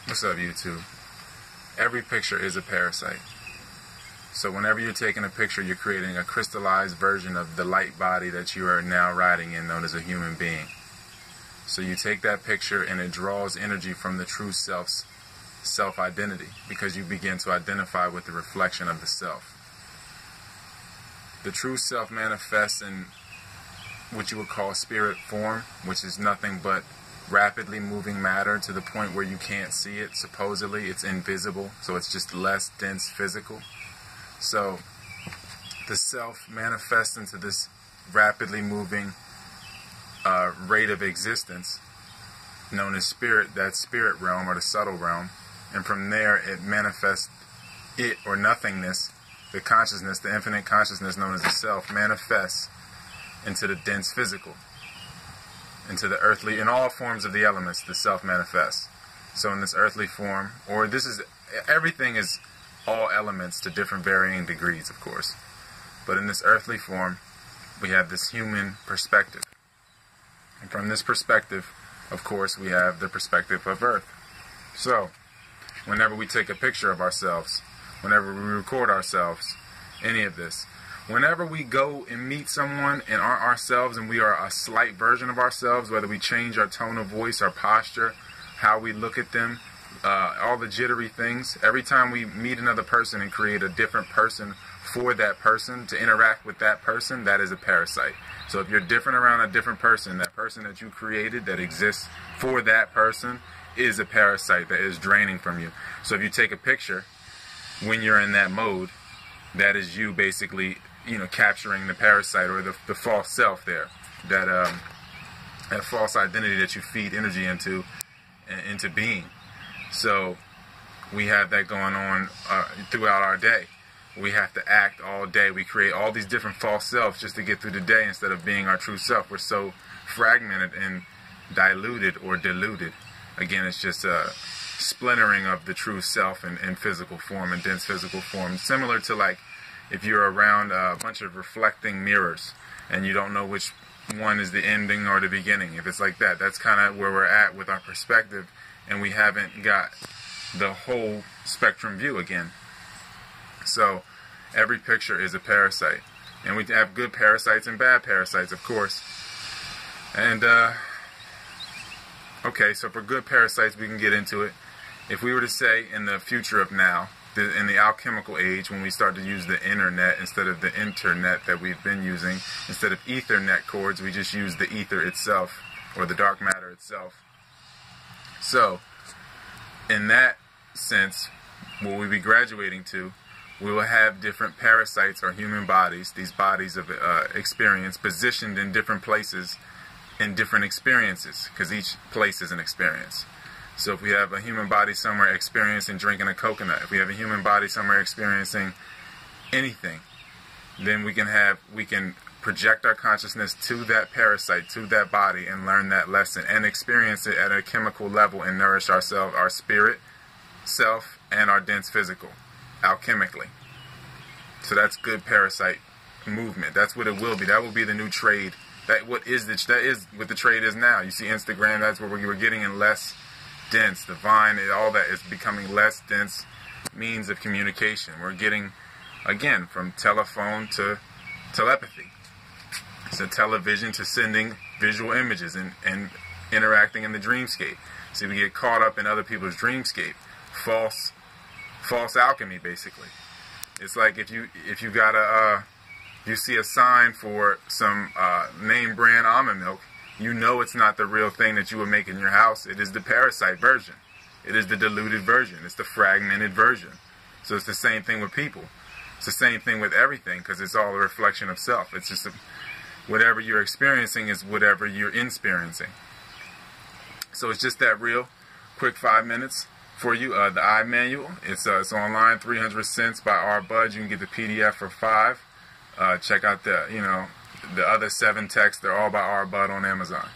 What's up, YouTube? Every picture is a parasite. So whenever you're taking a picture, you're creating a crystallized version of the light body that you are now riding in, known as a human being. So you take that picture and it draws energy from the true self's self-identity, because you begin to identify with the reflection of the self. The true self manifests in what you would call spirit form, which is nothing but rapidly moving matter to the point where you can't see it. Supposedly it's invisible, so it's just less dense physical. So the self manifests into this rapidly moving rate of existence known as spirit, that spirit realm or the subtle realm, and from there it manifests, it or nothingness, the consciousness, the infinite consciousness known as the self, manifests into the dense physical, into the earthly, in all forms of the elements. The self manifests. So in this earthly form, or this is, everything is all elements to different varying degrees, of course, but in this earthly form we have this human perspective, and from this perspective, of course, we have the perspective of Earth. So whenever we take a picture of ourselves, whenever we record ourselves, any of this, whenever we go and meet someone and are ourselves and we are a slight version of ourselves, whether we change our tone of voice, our posture, how we look at them, all the jittery things, every time we meet another person and create a different person for that person, to interact with that person, that is a parasite. So if you're different around a different person, that person that you created that exists for that person is a parasite that is draining from you. So if you take a picture when you're in that mode, that is you basically, capturing the parasite or the false self there, that false identity that you feed energy into being. So we have that going on throughout our day. We have to act all day. We create all these different false selves just to get through the day instead of being our true self. We're so fragmented and diluted or diluted. Again, it's just a splintering of the true self in physical form, in dense physical form. Similar to like if you're around a bunch of reflecting mirrors and you don't know which one is the ending or the beginning. If it's like that, that's kind of where we're at with our perspective, and we haven't got the whole spectrum view again. So every picture is a parasite, and we have good parasites and bad parasites, of course. And okay, so for good parasites, we can get into it. If we were to say in the future of now, in the alchemical age, when we start to use the internet instead of the internet that we've been using, instead of Ethernet cords, we just use the ether itself or the dark matter itself. So in that sense, what we'll be graduating to, we will have different parasites or human bodies, these bodies of experience, positioned in different places in different experiences, because each place is an experience. So if we have a human body somewhere experiencing drinking a coconut, if we have a human body somewhere experiencing anything, then we can project our consciousness to that parasite, to that body, and learn that lesson and experience it at a chemical level and nourish ourselves, our spirit, self, and our dense physical, alchemically. So that's good parasite movement. That's what it will be. That will be the new trade. That is what the trade is now. You see Instagram, that's where we're getting in less dense. The Vine, all that is becoming less dense means of communication. We're getting, again, from telephone to telepathy. So television to sending visual images and interacting in the dreamscape. See, we get caught up in other people's dreamscape. False alchemy, basically. It's like if you see a sign for some name brand almond milk, you know it's not the real thing that you would make in your house. It is the parasite version. It is the diluted version. It's the fragmented version. So it's the same thing with people. It's the same thing with everything, because it's all a reflection of self. It's just whatever you're experiencing is whatever you're experiencing. So it's just that real quick 5 minutes for you. The eye manual, it's online, 300 cents by R. Bud. You can get the PDF for $5. Check out the other 7 texts. They're all by R. Bud on Amazon.